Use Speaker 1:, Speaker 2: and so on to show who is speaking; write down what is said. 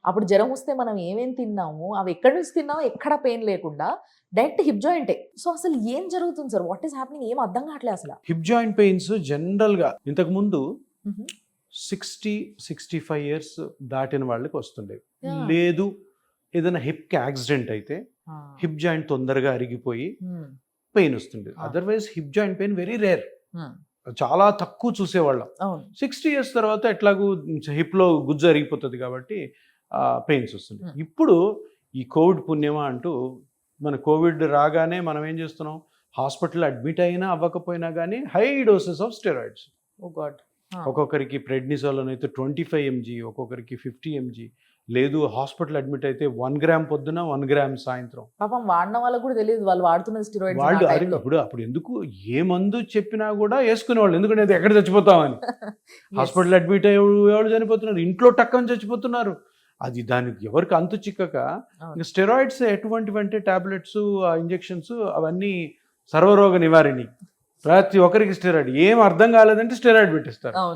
Speaker 1: అప్పుడు జ్వరం వస్తే మనం ఏమేం తిన్నాము, అవి ఎక్కడి నుంచి తిన్నామో ఎక్కడ పెయిన్ లేకుండా డైరెక్ట్ హిప్ జాయింటే. సో అసలు ఏం జరుగుతుంది సార్? What is happening? ఏం అర్థం కావట్లేదు అసలు.
Speaker 2: హిప్ జాయింట్ పెయిన్స్ జనరల్గా ఇంతకుముందు 60-65 ఇయర్స్ దాటిన వాళ్ళకి వస్తుండేవి.
Speaker 1: Yeah.
Speaker 2: లేదు ఏదైనా హిప్కి యాక్సిడెంట్ అయితే హిప్ జాయింట్ తొందరగా అరిగిపోయి పెయిన్ వస్తుంది. Otherwise hip joint pain very rare, చాలా తక్కువ చూసేవాళ్ళం.
Speaker 1: అవును.
Speaker 2: 60 ఇయర్స్ తర్వాత ఎట్లాగూ హిప్లో గుజ్జు అరిగిపోతుంది కాబట్టి పెయిన్స్ వస్తుంది. ఇప్పుడు ఈ కోవిడ్ పుణ్యమా అంటూ మన కోవిడ్ రాగానే మనం ఏం చేస్తున్నాం, హాస్పిటల్ అడ్మిట్ అయినా అవ్వకపోయినా కానీ high doses of steroids.
Speaker 1: Oh God.
Speaker 2: ఒక్కొక్కరికి ప్రెడ్నిసోలోన్ అయితే 25 mg, ఒక్కొక్కరికి 50 mg. లేదు హాస్పిటల్ అడ్మిట్ అయితే 1 గ్రామ్ పొద్దున 1 గ్రామ్ సాయంత్రం.
Speaker 1: పాపం వాడిన వాళ్ళకి కూడా తెలియదు వాళ్ళు వాడుతున్న స్టెరాయిడ్స్.
Speaker 2: వాళ్ళు అప్పుడు ఎందుకు ఏ మందు చెప్పినా కూడా వేసుకునేవాళ్ళు, ఎందుకంటే అది ఎక్కడ చచ్చిపోతామని. హాస్పిటల్ అడ్మిట్ అయ్యే వాళ్ళు చనిపోతున్నారు, ఇంట్లో టక్కని చచ్చిపోతున్నారు. అది దానికి ఎవరికి అంతు చిక్కక ఇంకా స్టెరాయిడ్స్ ఎటువంటివి అంటే టాబ్లెట్స్, ఇంజెక్షన్స్ అవన్నీ సర్వరోగ నివారణి. ప్రతి ఒక్కరికి స్టెరాయిడ్, ఏం అర్థం కాలేదంటే స్టెరాయిడ్ పెట్టిస్తారు.
Speaker 1: అవును.